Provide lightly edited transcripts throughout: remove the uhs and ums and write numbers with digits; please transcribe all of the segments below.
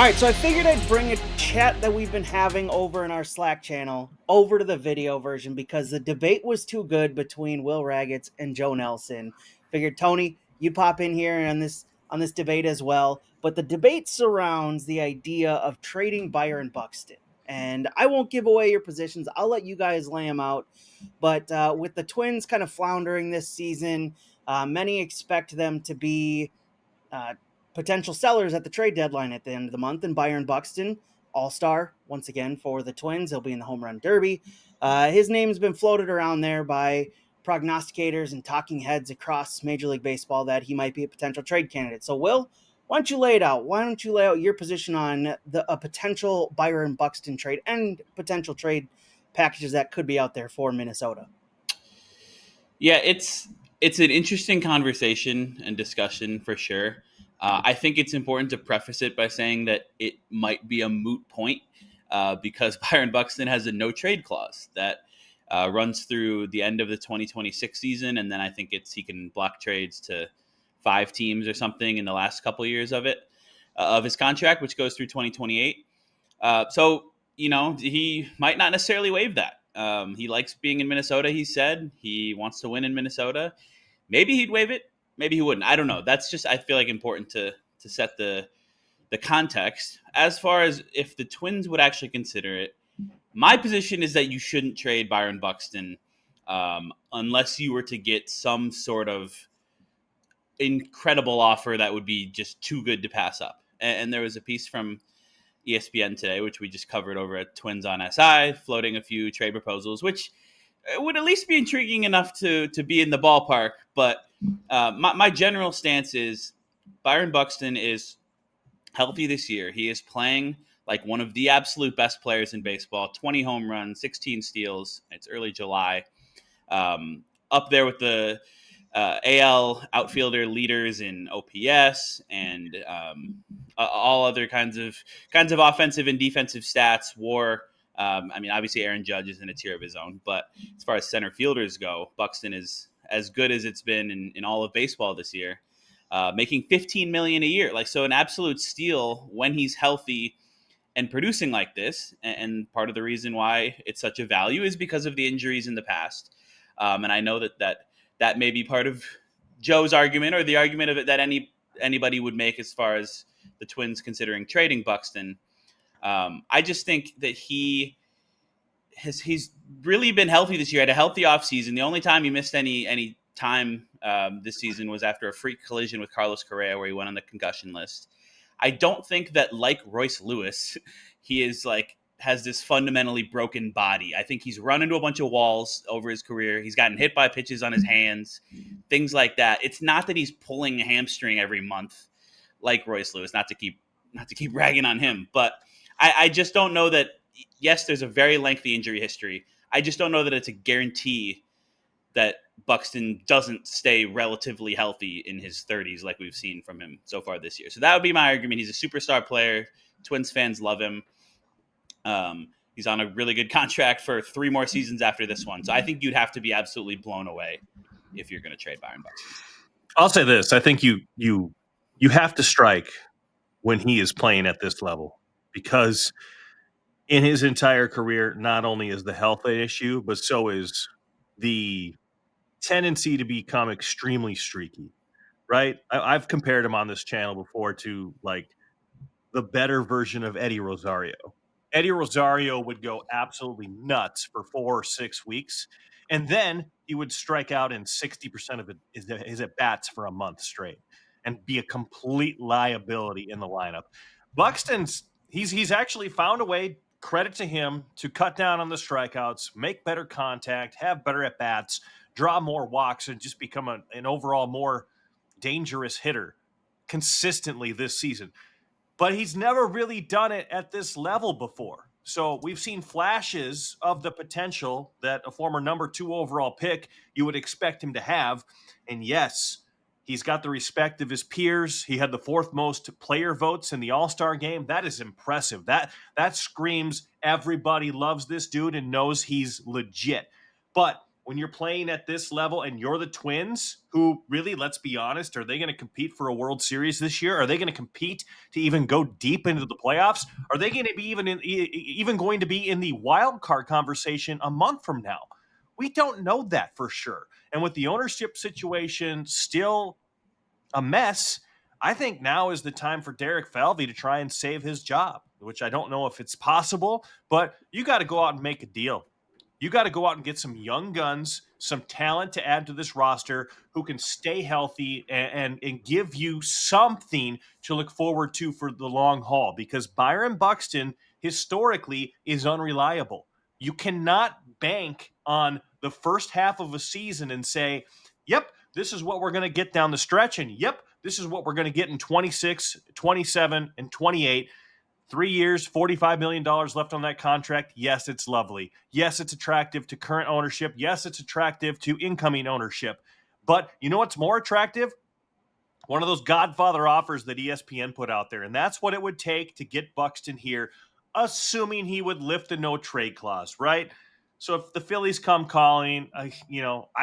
All right, so I figured I'd bring a chat that we've been having over in our Slack channel over to the video version because the debate was too good between Will Ragatz and Joe Nelson. Figured Tony, you'd pop in here on this debate as well. But the debate surrounds the idea of trading Byron Buxton. And I won't give away your positions. I'll let you guys lay them out. But with the Twins kind of floundering this season, many expect them to be uh, potential sellers at the trade deadline at the end of the month. And Byron Buxton, all-star, once again for the Twins. He'll be in the home run derby. His name's been floated around there by prognosticators and talking heads across Major League Baseball that he might be a potential trade candidate. So, Will, why don't you lay it out? Why don't you lay out your position on a potential Byron Buxton trade and potential trade packages that could be out there for Minnesota? Yeah, it's an interesting conversation and discussion for sure. I think it's important to preface it by saying that it might be a moot point because Byron Buxton has a no trade clause that runs through the end of the 2026 season, and then I think he can block trades to 5 teams or something in the last couple of years of his contract, which goes through 2028. So he might not necessarily waive that. He likes being in Minnesota. He said he wants to win in Minnesota. Maybe he'd waive it. Maybe he wouldn't. I don't know. That's just, I feel like, important to set the context. As far as if the Twins would actually consider it, my position is that you shouldn't trade Byron Buxton unless you were to get some sort of incredible offer that would be just too good to pass up. And there was a piece from ESPN today, which we just covered over at Twins on SI, floating a few trade proposals, which would at least be intriguing enough to be in the ballpark. But my general stance is Byron Buxton is healthy this year. He is playing like one of the absolute best players in baseball. 20 home runs, 16 steals. It's early July. Up there with the AL outfielder leaders in OPS and all other kinds of offensive and defensive stats. WAR. Obviously Aaron Judge is in a tier of his own, but as far as center fielders go, Buxton is as good as it's been in all of baseball this year, making $15 million a year. So an absolute steal when he's healthy and producing like this. And part of the reason why it's such a value is because of the injuries in the past. And I know that may be part of Joe's argument, or the argument of it that anybody would make as far as the Twins considering trading Buxton. I just think that he's really been healthy this year. Had a healthy offseason. The only time he missed any time this season was after a freak collision with Carlos Correa, where he went on the concussion list. I don't think that, like Royce Lewis, he has this fundamentally broken body. I think he's run into a bunch of walls over his career. He's gotten hit by pitches on his hands, things like that. It's not that he's pulling a hamstring every month like Royce Lewis, not to keep ragging on him, but I just don't know that. Yes, there's a very lengthy injury history. I just don't know that it's a guarantee that Buxton doesn't stay relatively healthy in his 30s like we've seen from him so far this year. So that would be my argument. He's a superstar player. Twins fans love him. He's on a really good contract for 3 more seasons after this one. So I think you'd have to be absolutely blown away if you're going to trade Byron Buxton. I'll say this. I think you have to strike when he is playing at this level, because in his entire career, not only is the health an issue, but so is the tendency to become extremely streaky, right? I've compared him on this channel before to the better version of Eddie Rosario. Eddie Rosario would go absolutely nuts for 4 or 6 weeks, and then he would strike out in 60% of his at-bats for a month straight and be a complete liability in the lineup. Buxton's he's actually found a way, credit to him, to cut down on the strikeouts, make better contact, have better at-bats, draw more walks, and just become an overall more dangerous hitter consistently this season. But he's never really done it at this level before. So we've seen flashes of the potential that a former number 2 overall pick you would expect him to have. And yes, he's got the respect of his peers. He had the 4th most player votes in the All-Star game. That is impressive. That screams everybody loves this dude and knows he's legit. But when you're playing at this level and you're the Twins, who really, let's be honest, are they going to compete for a World Series this year? Are they going to compete to even go deep into the playoffs? Are they going to be even going to be in the wild card conversation a month from now? We don't know that for sure. And with the ownership situation still a mess, I think now is the time for Derek Falvey to try and save his job, which I don't know if it's possible, but you got to go out and make a deal. You got to go out and get some young guns, some talent to add to this roster who can stay healthy and give you something to look forward to for the long haul, because Byron Buxton historically is unreliable. You cannot bank on the first half of a season and say, yep, this is what we're going to get down the stretch, and yep, this is what we're going to get in 26, 27, and 28. 3 years, $45 million left on that contract. Yes, it's lovely. Yes, it's attractive to current ownership. Yes, it's attractive to incoming ownership. But you know what's more attractive? One of those Godfather offers that ESPN put out there, and that's what it would take to get Buxton here, assuming he would lift the no-trade clause, right? So if the Phillies come calling, I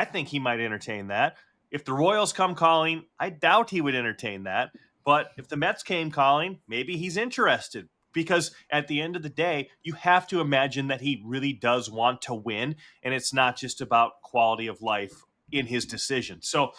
think he might entertain that. If the Royals come calling, I doubt he would entertain that. But if the Mets came calling, maybe he's interested. Because at the end of the day, you have to imagine that he really does want to win, and it's not just about quality of life in his decision. So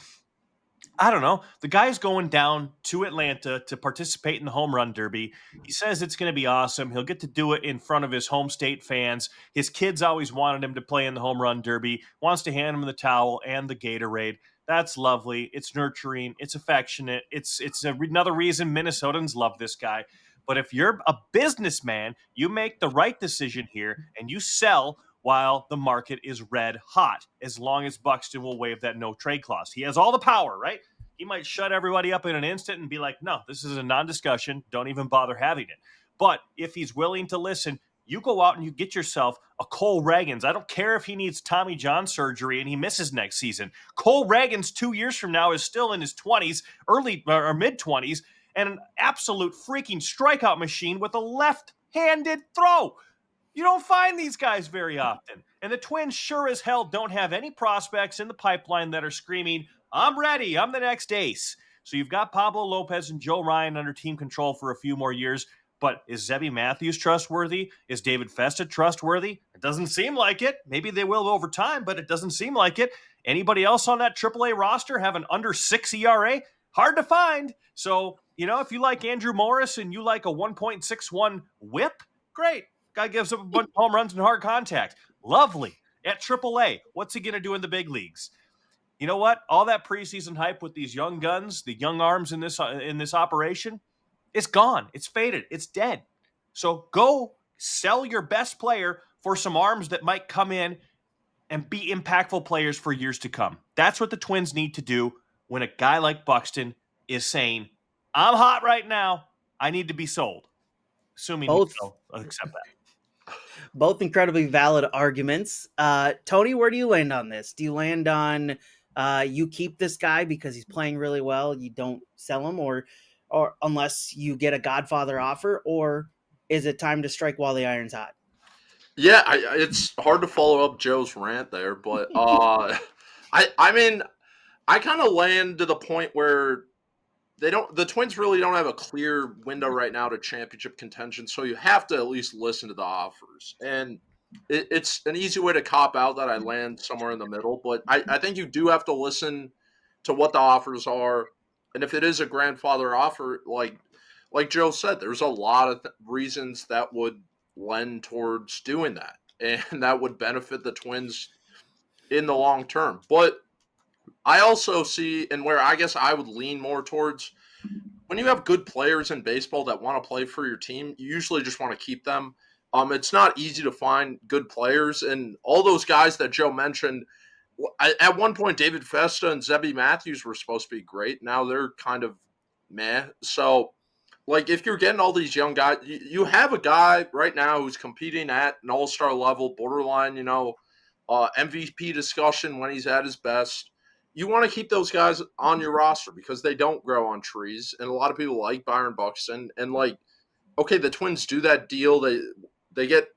I don't know. The guy's going down to Atlanta to participate in the home run derby. He says it's going to be awesome. He'll get to do it in front of his home state fans. His kids always wanted him to play in the home run derby, wants to hand him the towel and the Gatorade. That's lovely. It's nurturing. It's affectionate. It's another reason Minnesotans love this guy. But if you're a businessman, you make the right decision here and you sell while the market is red hot, as long as Buxton will waive that no trade clause. He has all the power, right? He might shut everybody up in an instant and be like, no, this is a non-discussion. Don't even bother having it. But if he's willing to listen, you go out and you get yourself a Cole Ragans. I don't care if he needs Tommy John surgery and he misses next season. Cole Ragans 2 years from now is still in his 20s, early or mid-20s, and an absolute freaking strikeout machine with a left-handed throw. You don't find these guys very often. And the Twins sure as hell don't have any prospects in the pipeline that are screaming, I'm ready, I'm the next ace. So you've got Pablo Lopez and Joe Ryan under team control for a few more years. But is Zebby Matthews trustworthy? Is David Festa trustworthy? It doesn't seem like it. Maybe they will over time, but it doesn't seem like it. Anybody else on that AAA roster have an under 6 ERA? Hard to find. So, if you like Andrew Morris and you like a 1.61 whip, great. Guy gives up a bunch of home runs and hard contact. Lovely. At AAA, what's he going to do in the big leagues? You know what? All that preseason hype with these young guns, the young arms in this operation, it's gone. It's faded. It's dead. So go sell your best player for some arms that might come in and be impactful players for years to come. That's what the Twins need to do when a guy like Buxton is saying, I'm hot right now. I need to be sold. Assuming he'll accept that. Both incredibly valid arguments. Tony, where do you land on this? Do you land on you keep this guy because he's playing really well, you don't sell him, or unless you get a Godfather offer, or is it time to strike while the iron's hot? Yeah, it's hard to follow up Joe's rant there, but I kind of land to the point where the Twins really don't have a clear window right now to championship contention, so you have to at least listen to the offers. And it's an easy way to cop out that I land somewhere in the middle, but I think you do have to listen to what the offers are. And if it is a grandfather offer, like Joe said, there's a lot of reasons that would lend towards doing that, and that would benefit the Twins in the long term. But I also see, and where I guess I would lean more towards, when you have good players in baseball that want to play for your team, you usually just want to keep them. It's not easy to find good players, and all those guys that Joe mentioned, at one point David Festa and Zebby Matthews were supposed to be great. Now they're kind of meh. So, if you're getting all these young guys, you have a guy right now who's competing at an all-star level, borderline, MVP discussion when he's at his best. You want to keep those guys on your roster because they don't grow on trees, and a lot of people like Byron Buxton. And okay, the Twins do that deal. They get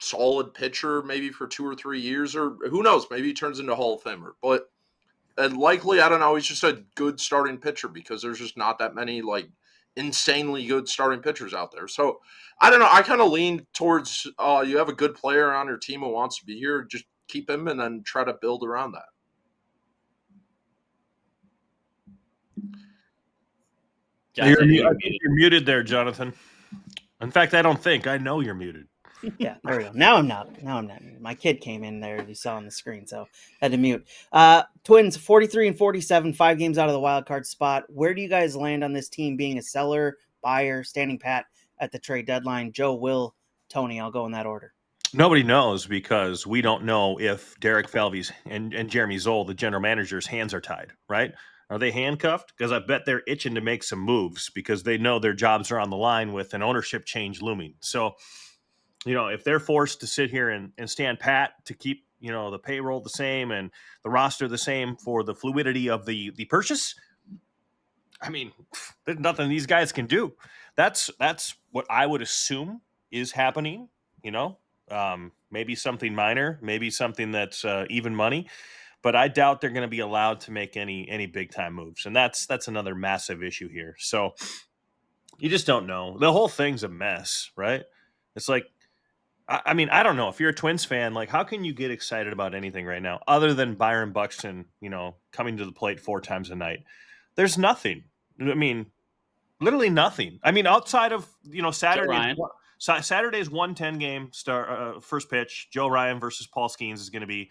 solid pitcher maybe for 2 or 3 years, or who knows, maybe he turns into a Hall of Famer. But and likely, I don't know, he's just a good starting pitcher because there's just not that many like insanely good starting pitchers out there. So I don't know. I kind of lean towards you have a good player on your team who wants to be here, just keep him and then try to build around that. Jonathan, I think you're muted there, Jonathan. In fact, I don't think. I know you're muted. Yeah, there we go. Now I'm not. My kid came in there, you saw on the screen, so had to mute. Twins 43 and 47, 5 games out of the wild card spot. Where do you guys land on this team being a seller, buyer, standing pat at the trade deadline? Joe, Will, Tony, I'll go in that order. Nobody knows because we don't know if Derek Falvey's and Jeremy Zoll, the general manager's, hands are tied, right? Are they handcuffed? Because I bet they're itching to make some moves because they know their jobs are on the line with an ownership change looming. So, if they're forced to sit here and stand pat to keep, the payroll the same and the roster the same for the fluidity of the purchase, I mean, there's nothing these guys can do. That's what I would assume is happening, maybe something minor, maybe something that's even money, but I doubt they're going to be allowed to make any big time moves. And that's another massive issue here. So you just don't know. The whole thing's a mess, right? It's like, I mean, I don't know. If you're a Twins fan, like, how can you get excited about anything right now other than Byron Buxton, coming to the plate 4 times a night? There's nothing. I mean, literally nothing. I mean, outside of, Saturday's 1:10 game first pitch, Joe Ryan versus Paul Skeens is going to be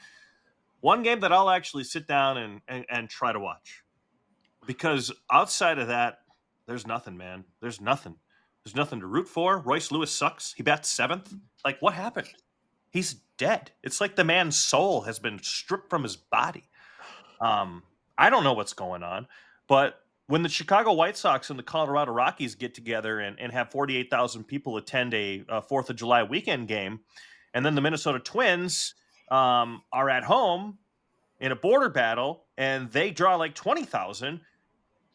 one game that I'll actually sit down and try to watch. Because outside of that, there's nothing, man. There's nothing. There's nothing to root for. Royce Lewis sucks. He bats 7th. Like, what happened? He's dead. It's like the man's soul has been stripped from his body. I don't know what's going on. But when the Chicago White Sox and the Colorado Rockies get together and have 48,000 people attend a 4th of July weekend game, and then the Minnesota Twins are at home in a border battle, and they draw like 20,000,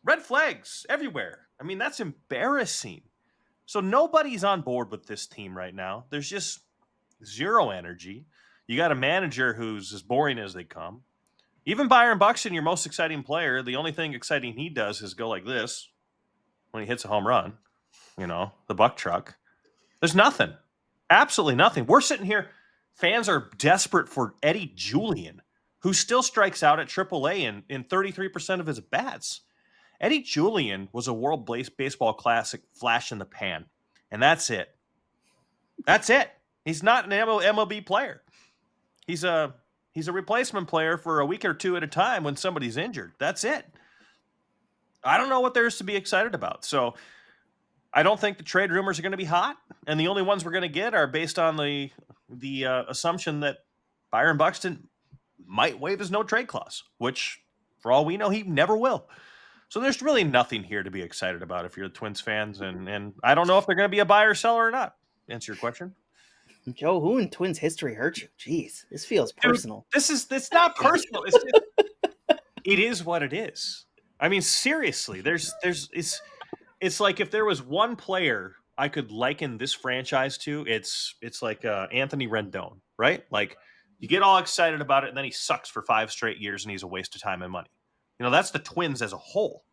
red flags everywhere. I mean, that's embarrassing. So nobody's on board with this team right now. There's just zero energy. You got a manager who's as boring as they come. Even Byron Buxton, your most exciting player, the only thing exciting he does is go like this when he hits a home run, the buck truck. There's nothing. Absolutely nothing. We're sitting here. Fans are desperate for Eddie Julian, who still strikes out at AAA in 33% of his bats. Eddie Julian was a World Baseball Classic flash in the pan, and that's it. That's it. He's not an MLB player. He's a replacement player for a week or two at a time when somebody's injured. That's it. I don't know what there is to be excited about. So I don't think the trade rumors are going to be hot, and the only ones we're going to get are based on the assumption that Byron Buxton might waive his no-trade clause, which, for all we know, he never will. So there's really nothing here to be excited about if you're the Twins fans, and I don't know if they're going to be a buyer or seller or not. Answer your question. Joe, who in Twins history hurt you? Jeez, this feels personal. Dude, it's not personal. It is what it is. I mean, seriously, it's like if there was one player I could liken this franchise to, it's like Anthony Rendon, right? Like, you get all excited about it, and then he sucks for 5 straight years, and he's a waste of time and money. That's the Twins as a whole.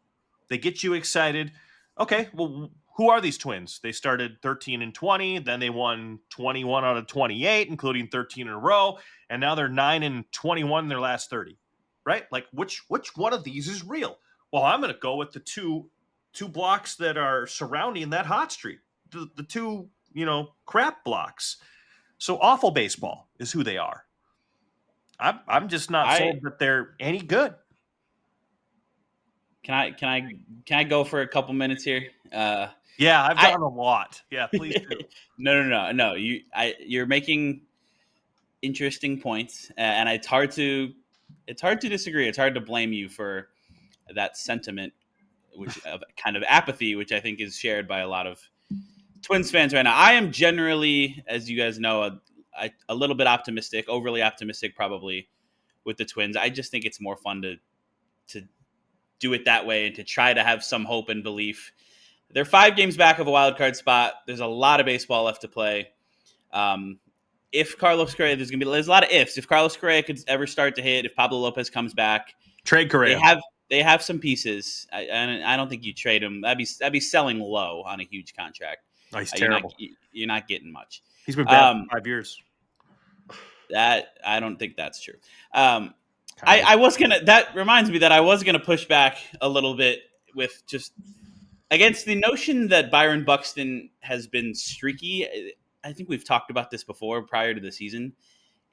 They get you excited. Okay, well, who are these Twins? They started 13 and 20, then they won 21 out of 28, including 13 in a row, and now they're 9 and 21 in their last 30, right? Like, which one of these is real? Well, I'm going to go with the two blocks that are surrounding that hot streak, the two, crap blocks. So awful baseball is who they are. I'm just not sold that they're any good. Can I go for a couple minutes here? Yeah, I've done a lot. Yeah, please do. No. You're making interesting points, and it's hard to disagree. It's hard to blame you for that sentiment, which of kind of apathy, which I think is shared by a lot of Twins fans right now. I am generally, as you guys know, a little bit optimistic, overly optimistic probably with the Twins. I just think it's more fun to do it that way and to try to have some hope and belief. They're 5 games back of a wild card spot. There's a lot of baseball left to play. if Carlos Correa, there's a lot of ifs. If Carlos Correa could ever start to hit, if Pablo Lopez comes back, Trade Correa. they have some pieces. I don't think you trade him. That'd be selling low on a huge contract. He's terrible. You're not getting much. He's been bad for 5 years. That I don't think that's true. I was gonna. That reminds me that I was gonna push back a little bit with just against the notion that Byron Buxton has been streaky. I think we've talked about this before prior to the season.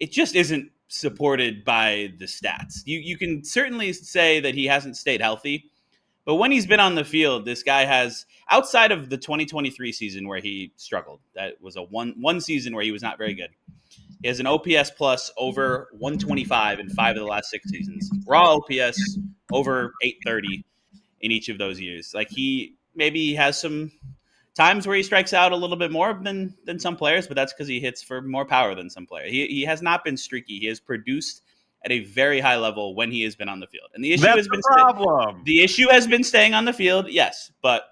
It just isn't supported by the stats. You can certainly say that he hasn't stayed healthy, but when he's been on the field, this guy has, outside of the 2023 season where he struggled, that was a one season where he was not very good. He has an OPS plus over 125 in 5 of the last 6 seasons. Raw OPS over 830 in each of those years. Like he maybe has some times where he strikes out a little bit more than some players, but that's because he hits for more power than some players. He has not been streaky. He has produced at a very high level when he has been on the field. And the issue has been problem. The issue has been staying on the field, yes. But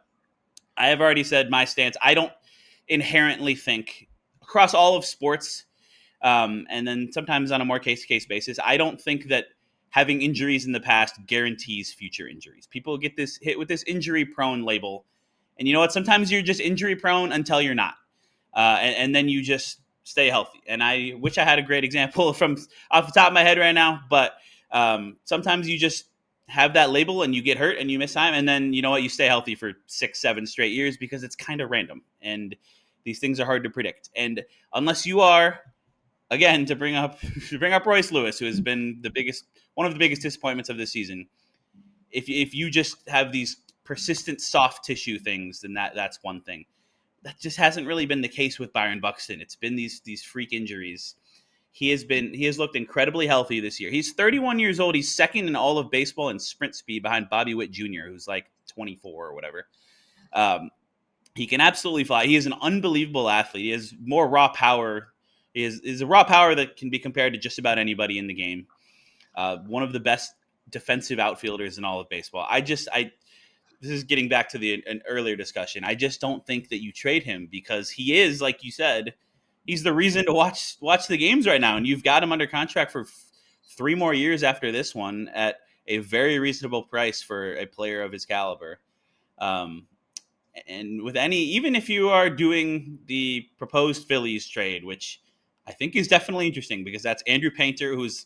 I have already said my stance. I don't inherently think across all of sports, and then sometimes on a more case-to-case basis, I don't think that having injuries in the past guarantees future injuries. People get this hit with this injury-prone label. And you know what? Sometimes you're just injury prone until you're not. And then you just stay healthy. And I wish I had a great example from off the top of my head right now. But sometimes you just have that label and you get hurt and you miss time. And then you know what? You stay healthy for 6-7 straight years because it's kind of random. And these things are hard to predict. And unless you are, again, to bring up Royce Lewis, who has been one of the biggest disappointments of this season, if you just have these persistent soft tissue things, then that's one thing. That just hasn't really been the case with Byron Buxton. It's been these freak injuries. He has looked incredibly healthy this year. He's 31 years old. He's second in all of baseball in sprint speed behind Bobby Witt Jr., who's like 24 or whatever. He can absolutely fly. He is an unbelievable athlete. He has more raw power. He is a raw power that can be compared to just about anybody in the game. One of the best defensive outfielders in all of baseball. This is getting back to an earlier discussion. I just don't think that you trade him because he is, like you said, he's the reason to watch the games right now. And you've got him under contract for 3 more years after this one at a very reasonable price for a player of his caliber. And with even if you are doing the proposed Phillies trade, which I think is definitely interesting because that's Andrew Painter, who's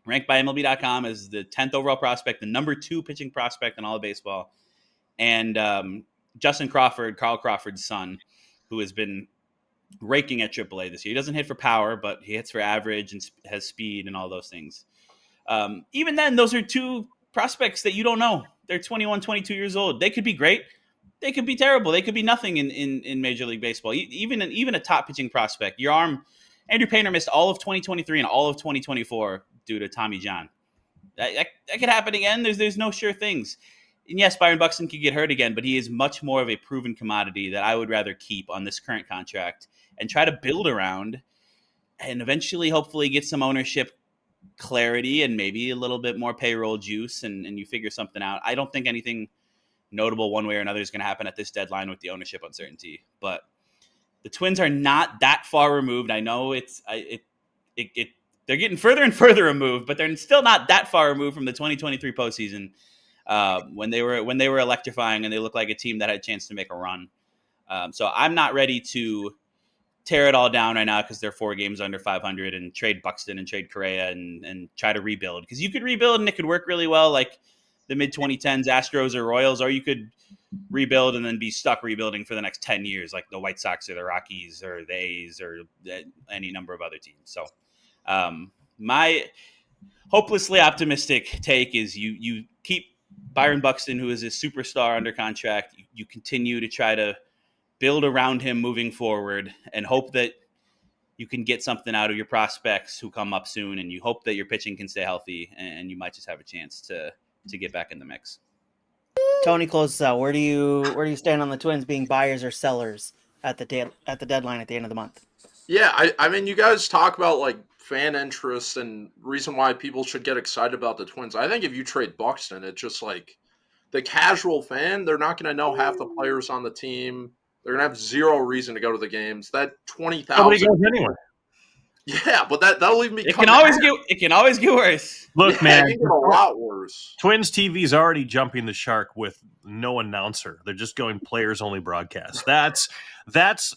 ranked by MLB.com as the 10th overall prospect, the number 2 pitching prospect in all of baseball. And Justin Crawford, Carl Crawford's son, who has been raking at AAA this year. He doesn't hit for power, but he hits for average and has speed and all those things. Even then, those are 2 prospects that you don't know. They're 21, 22 years old. They could be great. They could be terrible. They could be nothing in Major League Baseball. Even a top pitching prospect. Your arm, Andrew Painter missed all of 2023 and all of 2024 due to Tommy John. That could happen again. There's no sure things. And yes, Byron Buxton could get hurt again, but he is much more of a proven commodity that I would rather keep on this current contract and try to build around and eventually hopefully get some ownership clarity and maybe a little bit more payroll juice and you figure something out. I don't think anything notable one way or another is going to happen at this deadline with the ownership uncertainty, but the Twins are not that far removed. I know they're getting further and further removed, but they're still not that far removed from the 2023 postseason when they were electrifying and they looked like a team that had a chance to make a run. So I'm not ready to tear it all down right now because they're 4 games under 500 and trade Buxton and trade Correa and try to rebuild because you could rebuild and it could work really well like the mid-2010s Astros or Royals, or you could rebuild and then be stuck rebuilding for the next 10 years like the White Sox or the Rockies or the A's or any number of other teams. So my hopelessly optimistic take is you keep Byron Buxton, who is a superstar, under contract. You continue to try to build around him moving forward and hope that you can get something out of your prospects who come up soon, and you hope that your pitching can stay healthy and you might just have a chance to get back in the mix. Tony, close us out. Where do you stand on the Twins being buyers or sellers at the deadline at the end of the month? Yeah, I mean, you guys talk about like fan interest and reason why people should get excited about the Twins. I think if you trade Buxton, it's just like the casual fan, they're not going to know half the players on the team. They're going to have zero reason to go to the games. That 20,000. Nobody goes anywhere. Yeah, but that'll even be. It can always get worse. Look, man, it can get a lot worse. Twins TV is already jumping the shark with no announcer. They're just going players only broadcast. That's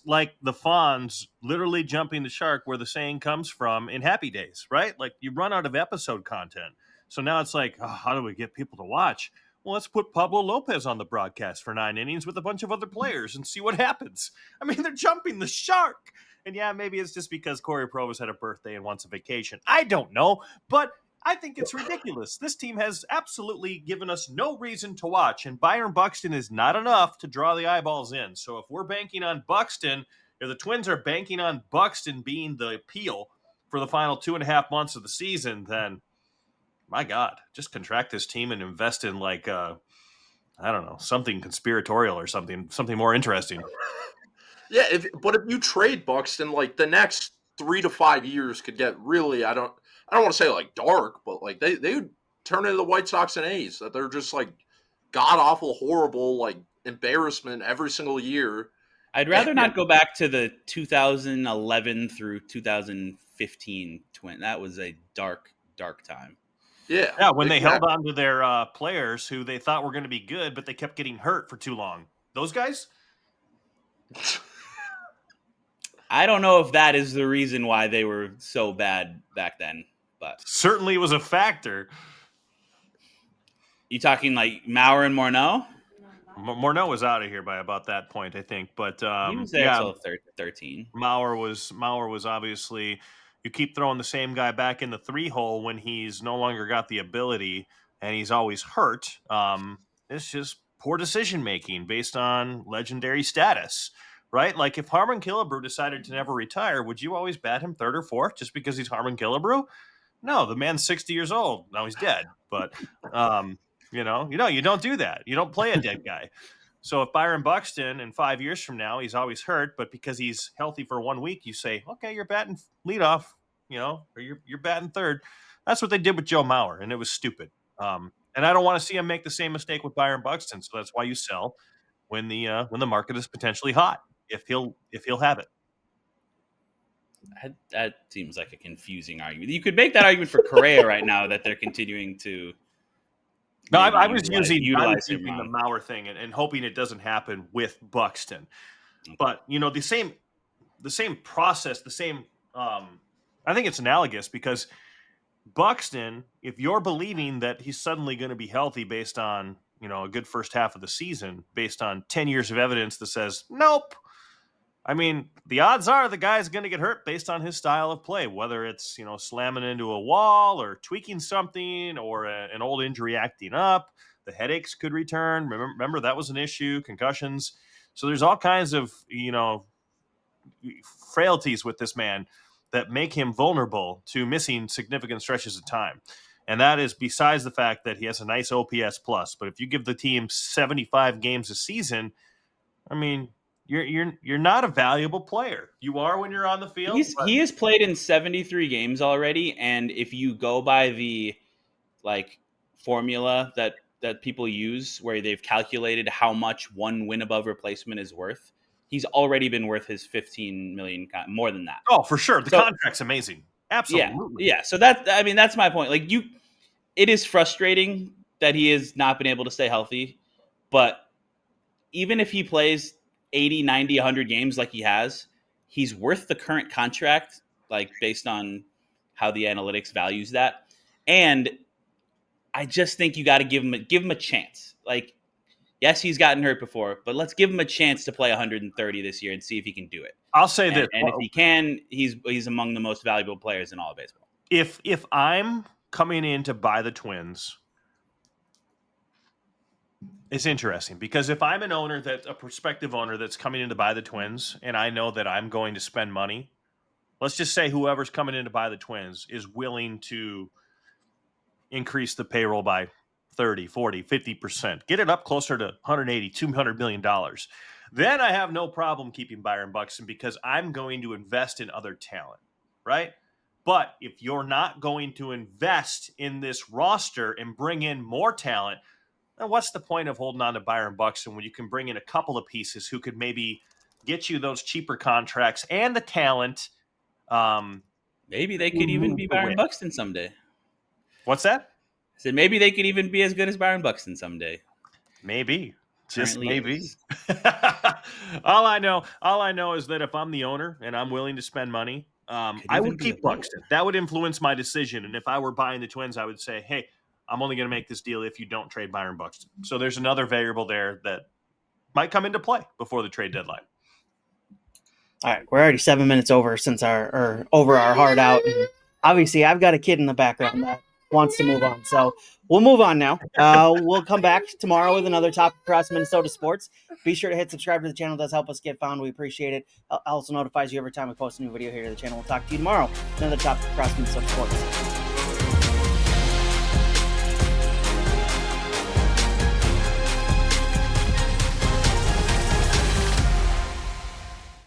like the Fonz literally jumping the shark, where the saying comes from in Happy Days, right? Like, you run out of episode content. So now it's like, oh, how do we get people to watch? Well, let's put Pablo Lopez on the broadcast for 9 innings with a bunch of other players and see what happens. I mean, they're jumping the shark. And yeah, maybe it's just because Corey Provos had a birthday and wants a vacation. I don't know, but I think it's ridiculous. This team has absolutely given us no reason to watch, and Byron Buxton is not enough to draw the eyeballs in. So if we're banking on Buxton, or the Twins are banking on Buxton being the appeal for the final 2.5 months of the season, then my God, just contract this team and invest in, like, I don't know, something conspiratorial or something more interesting. Yeah, but if you trade Buxton, like, the next 3 to 5 years could get really, I don't want to say like dark, but like they would turn into the White Sox and A's, that they're just like god awful, horrible, like embarrassment every single year. I'd rather not go back to the 2011 through 2015 Twin. That was a dark time. Yeah, when they held on to their players who they thought were going to be good, but they kept getting hurt for too long. Those guys? I don't know if that is the reason why they were so bad back then, but certainly it was a factor. You talking like Mauer and Morneau? Morneau was out of here by about that point, I think. But he was there until 13. Mauer was obviously, you keep throwing the same guy back in the 3-hole when he's no longer got the ability and he's always hurt. It's just poor decision making based on legendary status. Right? Like, if Harmon Killebrew decided to never retire, would you always bat him 3rd or 4th just because he's Harmon Killebrew? No, the man's 60 years old. Now he's dead. But, you don't do that. You don't play a dead guy. So if Byron Buxton in 5 years from now, he's always hurt, but because he's healthy for 1 week, you say, okay, you're batting leadoff, or you're batting 3rd. That's what they did with Joe Mauer, and it was stupid. And I don't want to see him make the same mistake with Byron Buxton. So that's why you sell when the market is potentially hot. If he'll have it. That seems like a confusing argument. You could make that argument for Correa right now, that they're continuing to. No, I was using the Mauer thing and hoping it doesn't happen with Buxton. Okay. But the same process, I think it's analogous, because Buxton, if you're believing that he's suddenly going to be healthy based on a good first half of the season, based on 10 years of evidence that says nope. I mean, the odds are the guy's going to get hurt based on his style of play, whether it's, slamming into a wall or tweaking something or an old injury acting up. The headaches could return. Remember that was an issue, concussions. So there's all kinds of, frailties with this man that make him vulnerable to missing significant stretches of time. And that is besides the fact that he has a nice OPS plus. But if you give the team 75 games a season, I mean, you're not a valuable player. You are when you're on the field. He has played in 73 games already, and if you go by the formula that people use, where they've calculated how much one win above replacement is worth, he's already been worth his $15 million, more than that. Oh, for sure. The contract's amazing. Absolutely. Yeah. So that's my point. Like, it is frustrating that he has not been able to stay healthy, but even if he plays 80, 90, 100 games like he has, he's worth the current contract, based on how the analytics values that. And I just think you got to give him a chance. Yes, he's gotten hurt before, but let's give him a chance to play 130 this year and see if he can do it. I'll say this. And if he can, he's among the most valuable players in all of baseball. If I'm coming in to buy the Twins, it's interesting, because if I'm a prospective owner that's coming in to buy the Twins, and I know that I'm going to spend money, let's just say whoever's coming in to buy the Twins is willing to increase the payroll by 30, 40, 50%, get it up closer to 180, $200 million. Then I have no problem keeping Byron Buxton, because I'm going to invest in other talent, right? But if you're not going to invest in this roster and bring in more talent, then what's the point of holding on to Byron Buxton when you can bring in a couple of pieces who could maybe get you those cheaper contracts and the talent? Maybe they could even be Byron Buxton someday. What's that? I said maybe they could even be as good as Byron Buxton someday. Maybe. Just Currently maybe. is. all I know is that if I'm the owner and I'm willing to spend money, I would keep Buxton. That would influence my decision. And if I were buying the Twins, I would say, hey, I'm only going to make this deal if you don't trade Byron Buxton. So there's another variable there that might come into play before the trade deadline. All right, we're already 7 minutes over over our hard out. And obviously, I've got a kid in the background that wants to move on. So we'll move on now. We'll come back tomorrow with another topic across Minnesota sports. Be sure to hit subscribe to the channel. It does help us get found. We appreciate it. Also notifies you every time we post a new video here to the channel. We'll talk to you tomorrow. Another topic across Minnesota sports.